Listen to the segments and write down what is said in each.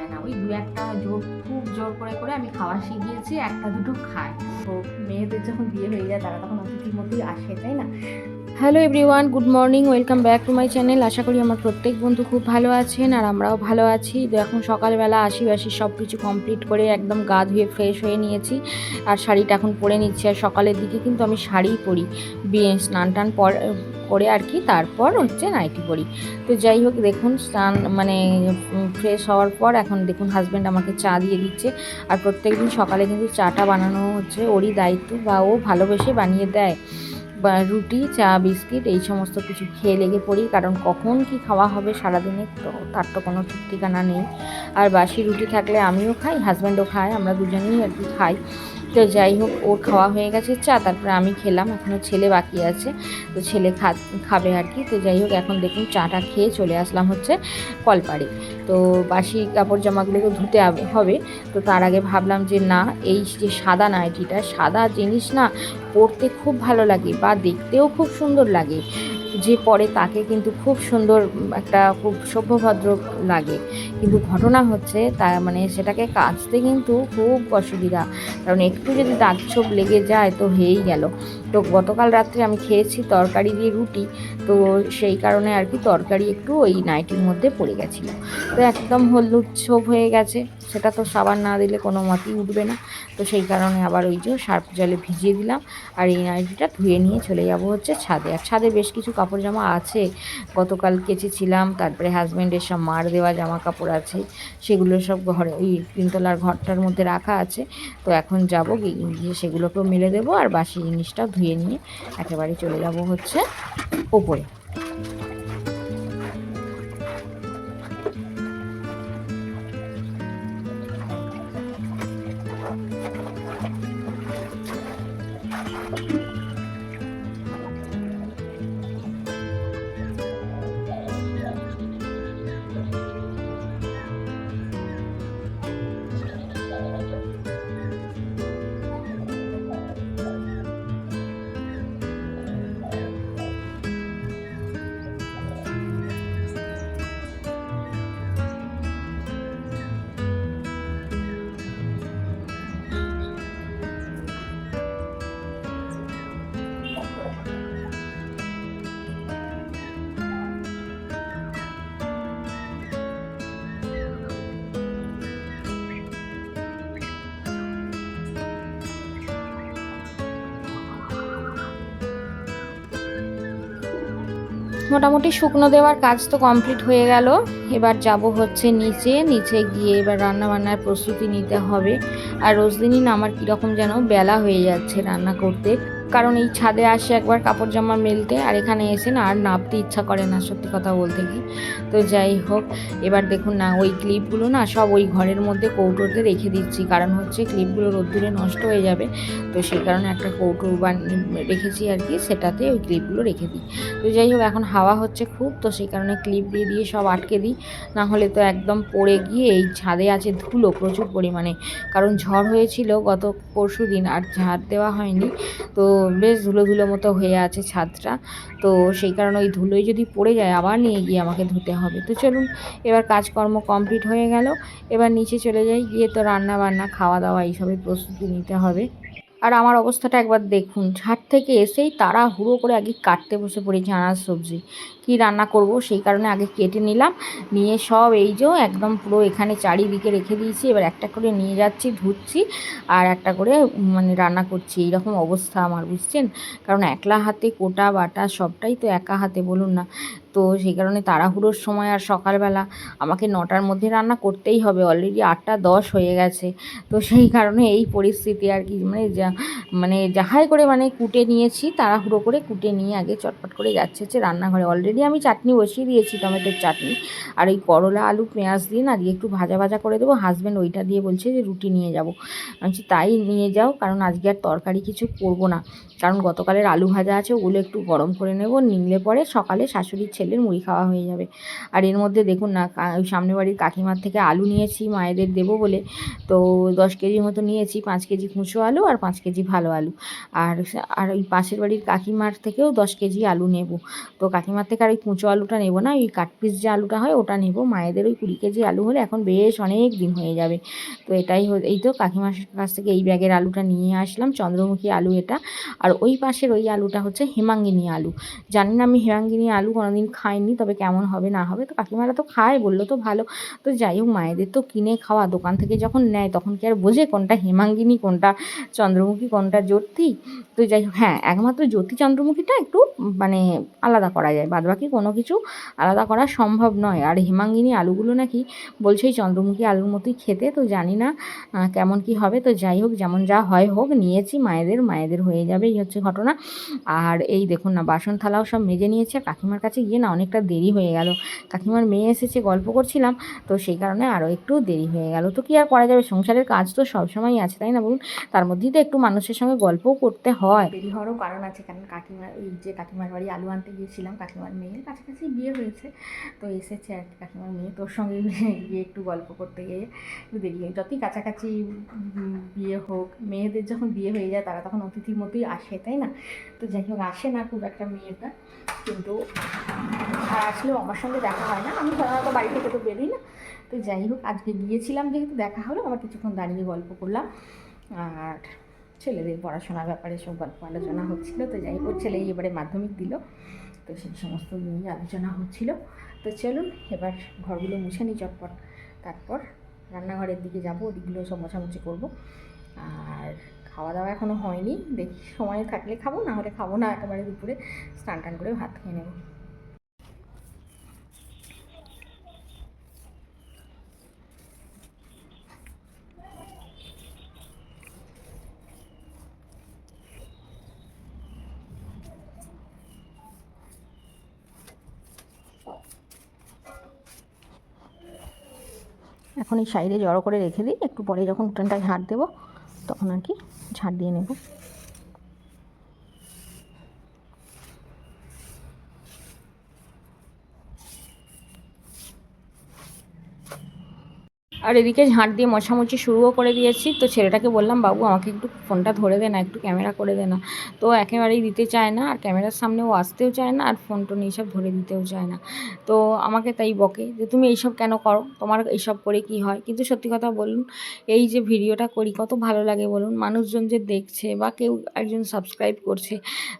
খায় না, ওই দু একটা জোর, খুব জোর করে করে আমি খাওয়া শিখিয়েছি, একটা দুটো খায়। তো মেয়েদের যখন বিয়ে হয়ে যায় তারা তখন অতিথির মধ্যেই আসে, তাই না? Hello everyone, good morning, welcome back to my channel. আশা করি আমার প্রত্যেক বন্ধু খুব ভালো আছেন আর আমরাও ভালো আছি। তো এখন সকালবেলা বাসি সব কিছু কমপ্লিট করে একদম গা ধুয়ে ফ্রেশ হয়ে নিয়েছি আর শাড়িটা এখন পরে নিচ্ছি। আর সকালের দিকে কিন্তু আমি শাড়িই পরি, স্নান টান করে আর কি, তারপর হচ্ছে নাইটি পরি। তো যাই হোক, দেখুন স্নান মানে ফ্রেশ হওয়ার পর এখন দেখুন হাজব্যান্ড আমাকে চা দিয়ে দিচ্ছে। আর প্রত্যেকদিন সকালে কিন্তু চাটা বানানো হচ্ছে ওরই দায়িত্ব, বা ও ভালোবেসে বানিয়ে দেয়। বা রুটি, চা, বিস্কিট এই সমস্ত কিছু খেয়ে লেগে পড়ি, কারণ কখন কি খাওয়া হবে সারাদিনে তো তার তো কোনো ঠিক ঠিকানা নেই। আর বাসি রুটি থাকলে আমিও খাই, হাজব্যান্ডও খায়, আমরা দুজনেই আর কি খাই। তো যাই হোক, ওর খাওয়া হয়ে গেছে চা, তারপরে আমি খেলাম, এখনও ছেলে বাকি আছে, তো ছেলে খাবে আর কি। তো যাই হোক, এখন দেখুন চাটা খেয়ে চলে আসলাম হচ্ছে কলপাড়ে। তো বাসি কাপড় জামাগুলোকে ধুতে হবে। তো তার আগে ভাবলাম যে না, এই যে সাদা নাইটিটা, সাদা জিনিস না পরতে খুব ভালো লাগে বা দেখতেও খুব সুন্দর লাগে, যে পরে তাকে কিন্তু খুব সুন্দর একটা খুব সভ্যভদ্র লাগে। কিন্তু ঘটনা হচ্ছে তা মানে সেটাকে কাচতে কিন্তু খুব অসুবিধা, কারণ একটু যদি দাগ ছোপ লেগে যায় তো হয়েই গেল। তো গতকাল রাত্রে আমি খেয়েছি তরকারি দিয়ে রুটি, তো সেই কারণে আর কি তরকারি একটু ওই নাইটির মধ্যে পড়ে গেছিলো, তো একদম হলুদ ছোপ হয়ে গেছে। সেটা তো সাবান না দিলে কোনো মতেই উঠবে না। তো সেই কারণে আবার ওই যে সার্ফ জলে ভিজিয়ে দিলাম। আর এই নাইটিটা ধুয়ে নিয়ে চলে যাব হচ্ছে ছাদে। আর ছাদে বেশ কিছু কাপড় জামা আছে, গতকাল কেচেছিলাম, তারপরে হাজব্যান্ডের সব মার দেওয়া জামা কাপড় আছে, সেগুলো সব ঘরে ওই তিনতলার ঘরটার মধ্যে রাখা আছে। তো এখন যাব গিয়ে সেগুলোকেও মেলে দেবো, আর বাসি জিনিসটাও ধুয়ে নিয়ে একেবারে চলে যাব হচ্ছে ওপরে। মোটামুটি শুকনো দেওয়ার কাজ তো কমপ্লিট হয়ে গেল। এবার যাব হচ্ছে নিচে গিয়ে এবার রান্না বান্নার প্রস্তুতি নিতে হবে। আর রোজ দিনই না আমার কীরকম যেন বেলা হয়ে যাচ্ছে রান্না করতে, কারণ এই ছাদে আসে একবার কাপড় জামা মেলতে, আর এখানে এসে না আর নাপতে ইচ্ছা করে না, সত্যি কথা বলতে কি। তো যাই হোক, এবার দেখুন না ওই ক্লিপগুলো না সব ওই ঘরের মধ্যে কৌটোতে রেখে দিচ্ছি, কারণ হচ্ছে ক্লিপগুলো রোদ্দুরে নষ্ট হয়ে যাবে। তো সেই কারণে একটা কৌটো রেখেছি আর কি, সেটাতে ওই ক্লিপগুলো রেখে দিই। তো যাই হোক, এখন হাওয়া হচ্ছে খুব, তো সেই কারণে ক্লিপ দিয়ে দিয়ে সব আটকে দিই, না হলে তো একদম পড়ে গিয়ে এই ছাদে আছে ধুলো প্রচুর পরিমাণে, কারণ ঝড় হয়েছিল গত পরশু দিন আর ঝাড় দেওয়া হয়নি। তো বেশ ধুলো ধুলো মতো হয়ে আছে ছাদটা। তো সেই কারণে ওই ধুলোয় যদি পড়ে যায় আবার নিয়ে গিয়ে আমাকে ধুতে হবে। তো চলুন, এবার কাজকর্ম কমপ্লিট হয়ে গেল, এবার নিচে চলে যাই, গিয়ে তো রান্না বান্না খাওয়া দাওয়া এইসবের প্রস্তুতি নিতে হবে। আর আমার অবস্থাটা একবার দেখুন, ছাদ থেকে এসেই তাড়াহুড়ো করে আগে কাটতে বসে পড়েছি আনাজ সবজি, কি রান্না করব সেই কারণে আগে কেটে নিলাম, নিয়ে সব এই যে একদম পুরো এখানে চারিদিকে রেখে দিয়েছি। এবার একটা করে নিয়ে যাচ্ছি, ধুচ্ছি, আর একটা করে মানে রান্না করছি। এইরকম অবস্থা আমার, বুঝছেন, কারণ একলা হাতে কোটা বাটা সবটাই তো একা হাতে, বলুন না। তো সেই কারণে তাড়াহুড়োর সময়, আর সকালবেলা আমাকে 9টার মধ্যে রান্না করতেই হবে, অলরেডি 8টা 10 হয়ে গেছে। তো সেই কারণে এই পরিস্থিতি আর কি, মানে যাহাই করে মানে কুটে নিয়েছি, তাড়াহুড়ো করে কুটে নিয়ে আগে চটপট করে যাচ্ছে হচ্ছে রান্নাঘরে। অলরেডি আমি চাটনি বসিয়ে দিয়েছি, টমেটোর চাটনি, আর এই করলা আলু পেঁয়াজ দিয়ে না দিয়ে একটু ভাজা ভাজা করে দেবো। হাজব্যান্ড ওইটা দিয়ে বলছে যে রুটি নিয়ে যাব। আমি বলছি তাই নিয়ে যাও, কারণ আজকে আর তরকারি কিছু করবো না, কারণ গতকালের আলু ভাজা আছে, ওগুলো একটু গরম করে নেব, নিলে পরে সকালে শাশুড়ির ছেলের মুড়ি খাওয়া হয়ে যাবে। আর এর মধ্যে দেখুন না, ওই সামনে বাড়ির কাকিমার থেকে আলু নিয়েছি মায়েদের দেবো বলে। তো 10 কেজি মতো নিয়েছি, 5 কেজি কুঁচো আলু আর 5 কেজি ভালো আলু। আর আর ওই পাশের বাড়ির কাকিমার থেকেও 10 কেজি আলু নেব। তো কাকিমার থেকে আর ওই কুঁচো আলুটা নেবো না, ওই কাঠপিস যে আলুটা হয় ওটা নেবো। মায়েদের ওই 20 কেজি আলু হলে এখন বেশ অনেক দিন হয়ে যাবে। তো এই তো কাকিমার কাছ থেকে এই ব্যাগের আলুটা নিয়ে আসলাম, চন্দ্রমুখী আলু এটা। আর ওই পাশের ওই আলুটা হচ্ছে হেমাঙ্গিনী আলু। জানি না, আমি হেমাঙ্গিনী আলু কোনোদিন খাইনি, তবে কেমন হবে না হবে, তো কাকিমারা তো খায়, বললো তো ভালো। তো যাই হোক, মায়েদের তো কিনে খাওয়া, দোকান থেকে যখন নেয় তখন কি আর বোঝে কোনটা হেমাঙ্গিনী কোনটা চন্দ্রমুখী কোনটা জ্যোতি। তো যাই হোক, হ্যাঁ একমাত্র জ্যোতি চন্দ্রমুখীটা একটু মানে আলাদা করা যায়, বাদবাকি কোনো কিছু আলাদা করা সম্ভব নয়। আর হেমাঙ্গিনী আলুগুলো নাকি বলছে এই চন্দ্রমুখী আলুর মতোই খেতে, তো জানি না কেমন কি হবে। তো যাই হোক, যেমন যা হয় হোক, নিয়েছি মায়েদের হয়ে যাবে, এই হচ্ছে ঘটনা। আর এই দেখুন না, বাসন থালাও সব মেজে নিয়েছে। আর কাকিমার কাছে গিয়ে না অনেকটা দেরি হয়ে গেল, কাকিমার মেয়ে এসেছে, গল্প করছিলাম, তো সেই কারণে আরও একটু দেরি হয়ে গেল। তো কি আর করা যাবে, সংসারের কাজ তো সবসময়ই আছে, তাই না বলুন? তার মধ্যেই তো একটু মানুষের সঙ্গে গল্পও করতে হয়। দেরি হওয়ারও কারণ আছে, কারণ কাকিমার ওই যে কাকিমার বাড়ি আলু আনতে গিয়েছিলাম, কাকিমার মেয়ের কাছাকাছি বিয়ে হয়েছে, তো এসেছে আর কি কাকিমার মেয়ে, তোর সঙ্গে গিয়ে একটু গল্প করতে গিয়ে একটু দেরি হয়। যতই কাছাকাছি বিয়ে হোক, মেয়েদের যখন বিয়ে হয়ে যায় তারা তখন অতিথির মতোই আসে, তাই না? তো যাই হোক, আসে না খুব একটা মেয়েটা, কিন্তু আর আসলেও আমার সঙ্গে দেখা হয় না, আমি সাধারণত বাড়ি থেকে তো বেরোই না। তো যাই হোক, আজকে গিয়েছিলাম যেহেতু, দেখা হলো, আবার কিছুক্ষণ দাঁড়িয়ে গল্প করলাম। আর ছেলেদের পড়াশোনার ব্যাপারে সব গল্প আলোচনা হচ্ছিলো। তো যাই হোক, ছেলে এবারে মাধ্যমিক দিল, তো সেই সমস্ত নিয়ে আলোচনা হচ্ছিল। তো চলুন এবার ঘরগুলো মুছে নিই চটপট, তারপর রান্নাঘরের দিকে যাবো, ওদিকগুলো সব মোছামুছি করবো। আর খাওয়া দাওয়া এখনও হয়নি, দেখি সময় থাকলে খাবো, না হলে খাবো না, একেবারে দুপুরে স্নান টান করে ভাত খেয়ে নেবো। এখন এই সাইডে জড়ো করে রেখে দিই, একটু পরে যখন উঠানটা ঝাড় দেবো তখন আর কি ঝাড় দিয়ে নেব। আর এদিকে ঝাঁট দিয়ে মোছামুছি শুরুও করে দিয়েছি। তো ছেলেটাকে বললাম, বাবু আমাকে একটু ফোনটা ধরে দে না, একটু ক্যামেরা করে দে না। তো একেবারেই দিতে চায় না, আর ক্যামেরার সামনেও আসতেও চায় না, আর ফোন টোন এইসব ধরে দিতেও চায় না। তো আমাকে তাই বকে যে তুমি এইসব কেন করো, তোমার এইসব করে কি হয়। কিন্তু সত্যি কথা বলুন, এই যে ভিডিওটা করি কত ভালো লাগে বলুন, মানুষজন যে দেখছে বা কেউ একজন সাবস্ক্রাইব করছে,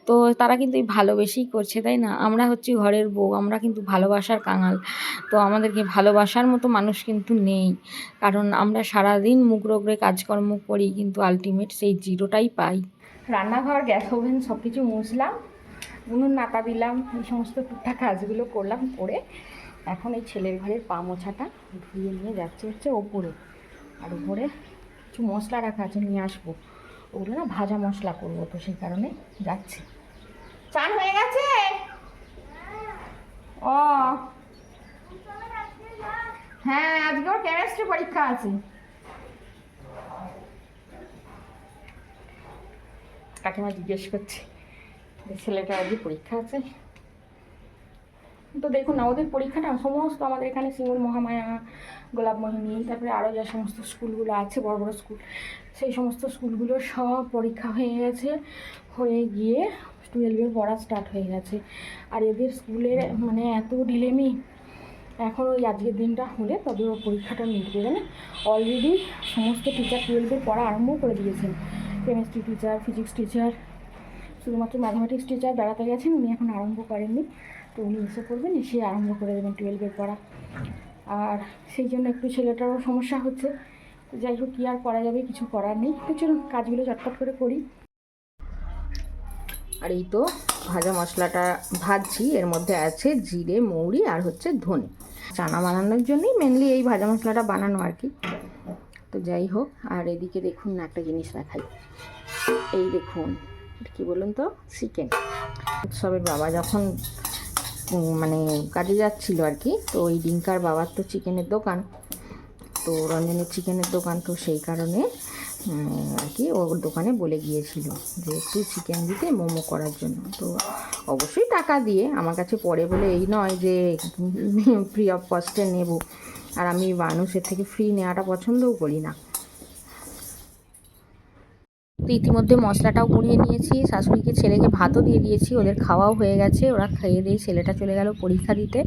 তো তারা কিন্তু এই ভালোবেসেই করছে, তাই না? আমরা হচ্ছি ঘরের বউ, আমরা কিন্তু ভালোবাসার কাঙাল। তো আমাদেরকে ভালোবাসার মতো মানুষ কিন্তু নেই, কারণ আমরা সারাদিন মুখ রোগড়ে কাজকর্ম করি, কিন্তু আলটিমেট সেই জিরোটাই পাই। রান্নাঘর, গ্যাস ওভেন সব কিছু মুছলাম, উনুন নাতা দিলাম, এই সমস্ত টুকটাক কাজগুলো করলাম, করে এখন এই ছেলের ঘরের পা মোছাটা ধুয়ে নিয়ে যাচ্ছে হচ্ছে ওপরে। আর উপরে কিছু মশলা রাখা আছে, নিয়ে আসবো, ওগুলো না ভাজা মশলা করবো, তো সেই কারণে যাচ্ছে। চান হয়ে গেছে? ও হ্যাঁ, আজকে ওর কেমিস্ট্রি পরীক্ষা আছে। কাকিমা জিজ্ঞেস করছে যে ছেলেটা আজকে পরীক্ষা আছে। তো দেখুন না, ওদের পরীক্ষাটা সমস্ত আমাদের এখানে সিঙ্গুর, মহামায়া, গোলাপমোহিনী, তারপরে আরও যে সমস্ত স্কুলগুলো আছে বড় বড় স্কুল, সেই সমস্ত স্কুলগুলোর সব পরীক্ষা হয়ে গেছে, হয়ে গিয়ে 12-এর পড়া স্টার্ট হয়ে গেছে। আর এদের স্কুলের মানে এত ডিলেমি, এখন ওই আজকের দিনটা হলে তবে ওর পরীক্ষাটা মিটবে। জানে অলরেডি সমস্ত টিচার 12-এর পড়া আরম্ভ করে দিয়েছেন, কেমিস্ট্রি টিচার, ফিজিক্স টিচার, শুধুমাত্র ম্যাথামেটিক্স টিচার বেড়াতে গেছেন, উনি এখন আরম্ভ করেননি। তো উনি এসে করবেন, এসে আরম্ভ করে দেবেন 12-এর পড়া। আর সেই জন্য একটু ছেলেটারও সমস্যা হচ্ছে। তো যাই হোক, কী আর করা যাবে, কিছু করার নেই। তো চলুন কাজগুলো চটপট করে করি। আর এই তো ভাজা মশলাটা ভাজছি, এর মধ্যে আছে জিরে, মৌরি আর হচ্ছে ধনে। চানা বানানোর জন্যই মেনলি এই ভাজা মশলাটা বানানো আর কি। তো যাই হোক, আর এদিকে দেখুন না, একটা জিনিস দেখাই, এই দেখুন, কি বলুন তো, চিকেন। উৎসবের বাবা যখন মানে কাজে যাচ্ছিল আর কি, তো ওই ডিঙ্কার বাবার তো চিকেনের দোকান, তো রঞ্জনের চিকেনের দোকান, তো সেই কারণে আর কি ওর দোকানে বলে গিয়েছিল যে একটু চিকেন দিতে মোমো করার জন্য। তো অবশ্যই টাকা দিয়ে, আমার কাছে পড়ে বলে এই নয় যে ফ্রি অফ কস্টে নেব, আর আমি মানুষের থেকে ফ্রি নেওয়াটা পছন্দও করি না। তো ইতিমধ্যে মশলাটাও পুড়িয়ে নিয়েছি, শাশুড়িকে ছেলেকে ভাতও দিয়ে দিয়েছি, ওদের খাওয়াও হয়ে গেছে। ওরা খেয়ে দিয়ে ছেলেটা চলে গেল পরীক্ষা দিতে,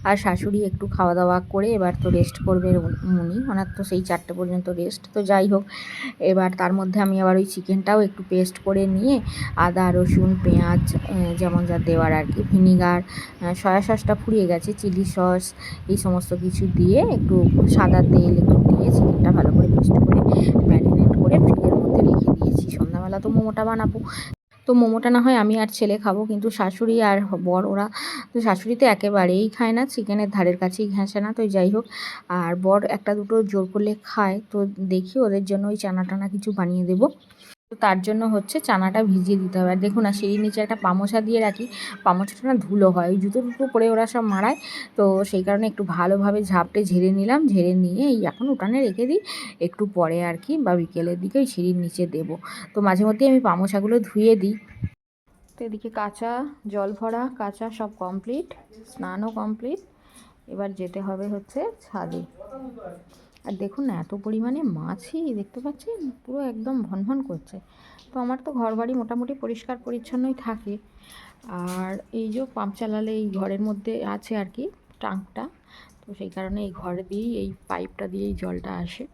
আর শাশুড়ি একটু খাওয়া দাওয়া করে এবার তো রেস্ট করবে উনি, ওনার তো সেই 4টে পর্যন্ত রেস্ট। তো যাই হোক, এবার তার মধ্যে আমি আবার ওই চিকেনটাও একটু পেস্ট করে নিয়ে আদা রসুন পেঁয়াজ যেমন যা দেওয়ার আর কি, ভিনিগার, সয়া সসটা ফুরিয়ে গেছে, চিলি সস, এই সমস্ত কিছু দিয়ে একটু সাদা তেল একটু দিয়ে চিকেনটা ভালো করে পেস্ট করে ম্যারিনেট করে ফ্রিজের মধ্যে রেখে দিয়েছি। সন্ধ্যাবেলা তো মোমোটা বানাবো। তো মোমোটা না হয় আমি আর ছেলে খাবো, কিন্তু শাশুড়ি আর বর ওরা তো, শাশুড়ি তো একেবারেই খায় না, চিকেনের ধারের কাছেই ঘেঁষে না। তো যাই হোক, আর বর একটা দুটো জোর করলে খায়। তো দেখি ওদের জন্য ওই চানা টানা কিছু বানিয়ে দেবো। তো তার জন্য হচ্ছে চানাটা ভিজিয়ে দিতে হবে। আর দেখুন না, সিঁড়ির নিচে একটা পামোছা দিয়ে রাখি, পামোছাটা না ধুলো হয়, ওই জুতো টুতো পরে ওরা সব মারায়। তো সেই কারণে একটু ভালোভাবে ঝাপটে ঝেড়ে নিলাম, ঝেড়ে নিয়ে এই এখন উঠানে রেখে দিই, একটু পরে আর কি বা বিকেলের দিকে ওই সিঁড়ির নিচে দেবো। তো মাঝে মধ্যেই আমি পামোছাগুলো ধুয়ে দিই। তো এদিকে কাঁচা জল ভরা কাঁচা সব কমপ্লিট, স্নানও কমপ্লিট। এবার যেতে হবে হচ্ছে ছাদে। আর দেখুন না, এত পরিমাণে মাছই দেখতে পাচ্ছেন, পুরো একদম ভনভন করছে। তো আমার তো ঘর বাড়ি মোটামুটি পরিষ্কার পরিচ্ছন্নই থাকে। আর এই যে পাম্প চালালে এই ঘরের মধ্যে আছে আর কি ট্যাঙ্কটা, তো সেই কারণে এই ঘরে দিয়েই এই পাইপটা দিয়েই জলটা আসে।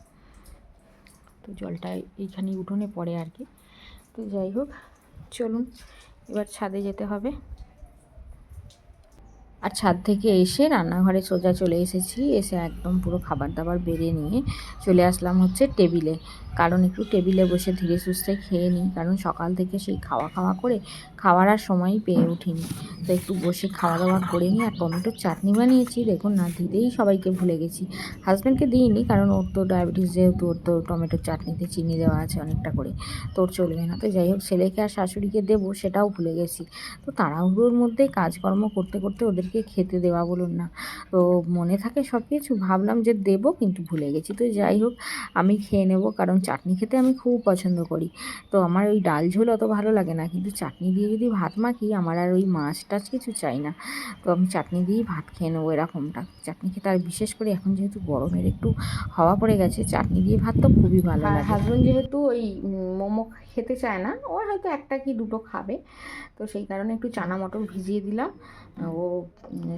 তো জলটা এইখানেই উঠোনে পড়ে আর কি। তো যাই হোক, চলুন এবার ছাদে যেতে হবে। আর ছাদ থেকে এসে রান্নাঘরে সোজা চলে এসেছি, এসে একদম পুরো খাবার দাবার বেড়ে নিয়ে চলে আসলাম হচ্ছে টেবিলে। কারণ একটু টেবিলে বসে ধীরে সুস্থে খেয়ে নিই, কারণ সকাল থেকে সেই খাওয়া খাওয়া করে খাওয়ার আর সময়ই পেয়ে উঠিনি। তো একটু বসে খাওয়া দাওয়া করে নিই। আর টমেটোর চাটনি বানিয়েছি, দেখুন না, দিতেই সবাইকে ভুলে গেছি। হাজব্যান্ডকে দিইনি, কারণ ওর তো ডায়াবেটিস, যেহেতু ওর তো টমেটোর চাটনিতে চিনি দেওয়া আছে অনেকটা করে, তো ওর চলবে না। তো যাই হোক, ছেলেকে আর শাশুড়িকে দেবো সেটাও ভুলে গেছি। তো তাড়াহুড়োর মধ্যে কাজকর্ম করতে করতে ওদেরকে খেতে দেওয়া বলুন না, তো মনে থাকে সব কিছু, ভাবলাম যে দেবো কিন্তু ভুলে গেছি। তো যাই হোক, আমি খেয়ে নেব, কারণ চাটনি খেতে আমি খুব পছন্দ করি। তো আমার ওই ডাল ঝোল অত ভালো লাগে না, কিন্তু চাটনি দিয়ে যদি ভাত মাখি, আমার আর ওই মাছ টাছ কিছু চাই না। তো আমি চাটনি দিয়েই ভাত খেয়ে নেবো এরকমটা। চাটনি খেতে, আর বিশেষ করে এখন যেহেতু গরমের একটু হাওয়া পড়ে গেছে, চাটনি দিয়ে ভাত তো খুবই ভালো লাগে। হাজবেন্ড যেহেতু ওই মোমো খেতে চায় না, ও হয়তো একটা কি দুটো খাবে, তো সেই কারণে একটু চানা মটর ভিজিয়ে দিলাম। ও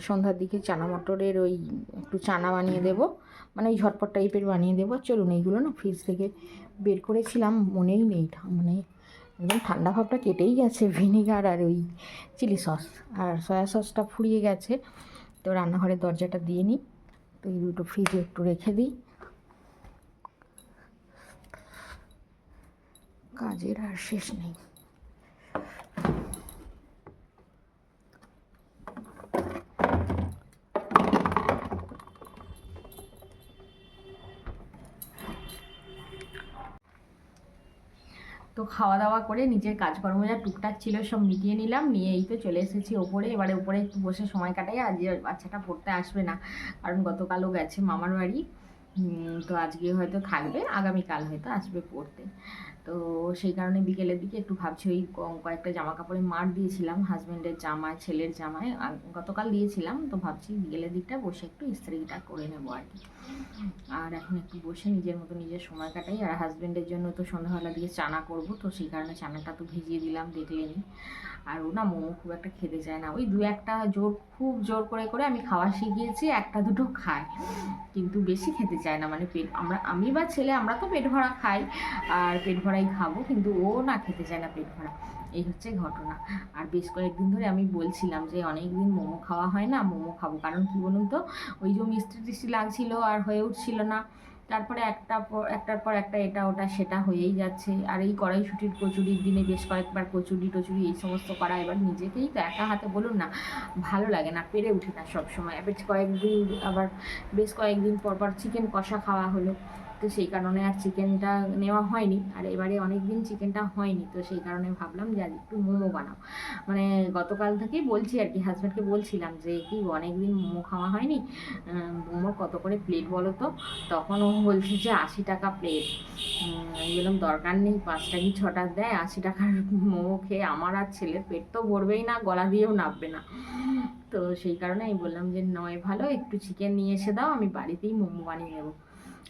সন্ধ্যার দিকে চানা মটরের ওই একটু চানা বানিয়ে দেবো, মানে ওই ঝটপট টাইপের বানিয়ে দেবো। চলুন, এইগুলো না ফ্রিজ থেকে বের করেছিলাম, মনেই নেই, মানে একদম ঠান্ডা ভাবটা কেটেই গেছে। ভিনিগার আর ওই চিলি সস আর সয়া সসটা ফুরিয়ে গেছে। তো রান্নাঘরের দরজাটা দিয়ে নিই, তো এই দুটো ফ্রিজে একটু রেখে দিই, কাজের আর শেষ নেই। তো খাওয়া দাওয়া করে নিজের কাজকর্ম যা টুকটাক ছিল সব মিটিয়ে নিলাম, নিয়ে এই তো চলে এসেছি ওপরে। এবারে উপরে একটু বসে সময় কাটাই। আজ বাচ্চাটা পড়তে আসবে না, কারণ গতকালও গেছে মামার বাড়ি। তো আজকে হয়তো থাকবে, আগামীকাল হয়তো আসবে পড়তে। তো সেই কারণে বিকেলের দিকে একটু ভাবছি, ওই কয়েকটা জামা কাপড়ে মার দিয়েছিলাম, হাজব্যান্ডের জামায়, ছেলের জামায় গতকাল দিয়েছিলাম। তো ভাবছি বিকেলের দিকটা বসে একটু ইস্ত্রিটা করে নেবো আর কি। আর এখন একটু বসে নিজের মতো নিজের সময় কাটাই। আর হাজব্যান্ডের জন্য তো সন্ধ্যাবেলা দিয়ে চানা করব, তো সেই কারণে চানাটা তো ভিজিয়ে দিলাম, দেখলেনি। আর ও না মোমো খুব একটা খেতে চায় না, ওই দু একটা খুব জোর করে করে আমি খাওয়া শিখিয়েছি, একটা দুটো খায়, কিন্তু বেশি খেতে চায় না। মানে আমি বা ছেলে আমরা তো পেট ভরা খাই, আর পেট ভরাই খাবো, কিন্তু ও না খেতে চায় না পেট ভরা, এই হচ্ছে ঘটনা। আর বেশ কয়েকদিন ধরে আমি বলছিলাম যে অনেক দিন মোমো খাওয়া হয় না, মোমো খাবো। কারণ কি বলুন তো, ওই যে মিষ্টি টিষ্টি লাগছিল আর হয়ে উঠছিল না, তারপরে একটার পর একটা এটা ওটা সেটা হয়েই যাচ্ছে। আর এই কড়াইশুঁটির কচুরির দিনে বেশ কয়েকবার কচুরি টচুরি এই সমস্ত করা, এবার নিজেকেই তো একা হাতে বলুন না, ভালো লাগে না, পেরে উঠি না সবসময়। বেশ কয়েকদিন পর পর চিকেন কষা খাওয়া হলো, তো সেই কারণে আর চিকেনটা নেওয়া হয়নি। আর এবারে অনেক দিন চিকেনটা হয়নি, তো সেই কারণে ভাবলাম যে আজ একটু মোমো বানাও। মানে গতকাল থেকেই বলছি আর কি, হাজব্যান্ডকে বলছিলাম যে কি অনেক দিন মোমো খাওয়া হয়নি, মোমো কত করে প্লেট বলো তো? তখন ও বলছে যে 80 টাকা প্লেট। আমি বললাম দরকার নেই, 5টা কি 6টা দেয়, 80 টাকার মোমো খেয়ে আমার আর ছেলের পেট তো ভরবেই না, গলা দিয়েও নামবে না। তো সেই কারণে আমি বললাম যে নয় ভালো, একটু চিকেন নিয়ে এসে দাও, আমি বাড়িতেই মোমো বানিয়ে নেবো।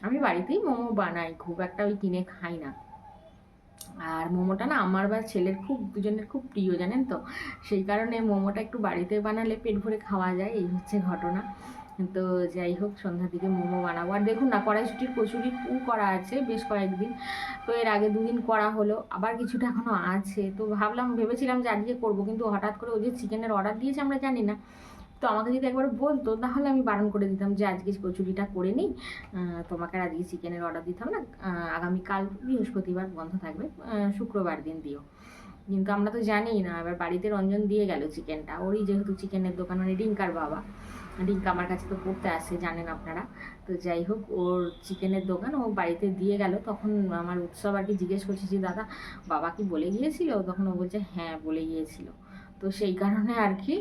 আমি বাড়িতেই মোমো বানাই, খুব একটা ওই কিনে খাই না। আর মোমোটা না আমার বা ছেলের খুব দুজনের খুব প্রিয়, জানেন তো, সেই কারণে মোমোটা একটু বাড়িতে বানালে পেট ভরে খাওয়া যায়, এই হচ্ছে ঘটনা। তো যাই হোক, সন্ধ্যার দিকে মোমো বানাবো। আর দেখুন না, কড়াইশুটির কচুরি করা আছে বেশ কয়েকদিন, তো এর আগে দুদিন করা হলো, আবার কিছুটা এখনও আছে। তো ভেবেছিলাম যে আজকে করবো, কিন্তু হঠাৎ করে ওই যে চিকেনের অর্ডার দিয়েছে আমরা জানি না, তো আমাকে যদি একবার বলতো তাহলে আমি বারণ করে দিতাম যে আজকে কচুরিটা করে নিই, তোমাকে আর আজকে চিকেনের অর্ডার দিতাম না, আগামীকাল বৃহস্পতিবার বন্ধ থাকবে, শুক্রবার দিন দিও। কিন্তু আমরা তো জানি না, এবার বাড়িতে রঞ্জন দিয়ে গেল চিকেনটা, ওরই যেহেতু চিকেনের দোকান, মানে রিঙ্কার বাবা, রিঙ্কা আমার কাছে তো পড়তে আসে জানেন আপনারা। তো যাই হোক, ওর চিকেনের দোকান ও বাড়িতে দিয়ে গেল। তখন আমার উৎসব আর কি জিজ্ঞেস করছি যে দাদা বাবা কি বলে গিয়েছিল, তখন ও বলছে হ্যাঁ বলে গিয়েছিল। তো সেই কারণে আর কি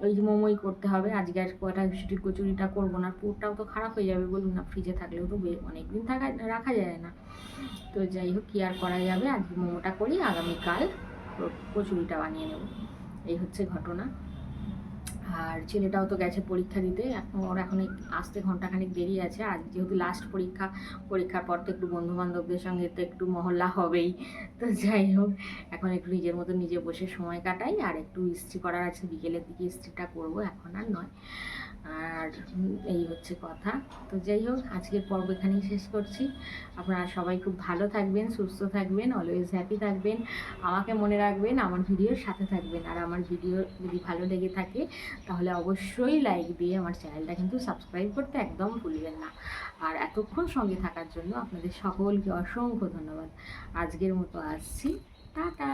ওই যে মোমোই করতে হবে আজকে। আর কড়াইশুটির কচুরিটা করবো না, পুরটাও তো খারাপ হয়ে যাবে বলুন না, ফ্রিজে থাকলেও তো অনেক দিন রাখা যায় না। তো যাই হোক, কী আর করা যাবে, আজকে মোমোটা করি, আগামীকাল কচুরিটা বানিয়ে নেব, এই হচ্ছে ঘটনা। আর ছেলেটাও তো গেছে পরীক্ষা দিতে, ওর এখন আসতে ঘন্টাখানিক দেরি আছে। আর যেহেতু লাস্ট পরীক্ষা, পরীক্ষার পর তো একটু বন্ধুবান্ধবদের সঙ্গে তো একটু মহল্লা হবেই। তো যাই হোক, এখন একটু নিজের মতো নিজে বসে সময় কাটাই, আর একটু ইস্ত্রি করার আছে, বিকেলের দিকে ইস্ত্রিটা করবো, এখন আর নয়। আর এই হচ্ছে কথা। তো যাই হোক, আজকের পর্ব এখানেই শেষ করছি। আপনারা সবাই খুব ভালো থাকবেন, সুস্থ থাকবেন, অলওয়েজ হ্যাপি থাকবেন, আমাকে মনে রাখবেন, আমার ভিডিওর সাথে থাকবেন। আর আমার ভিডিও যদি ভালো লেগে থাকে তাহলে অবশ্যই লাইক দিয়ে আমার চ্যানেলটা কিন্তু সাবস্ক্রাইব করতে একদম ভুলবেন না। আর এতক্ষণ সঙ্গে থাকার জন্য আপনাদের সকলকে অসংখ্য ধন্যবাদ। আজকের মতো আসছি, টাটা।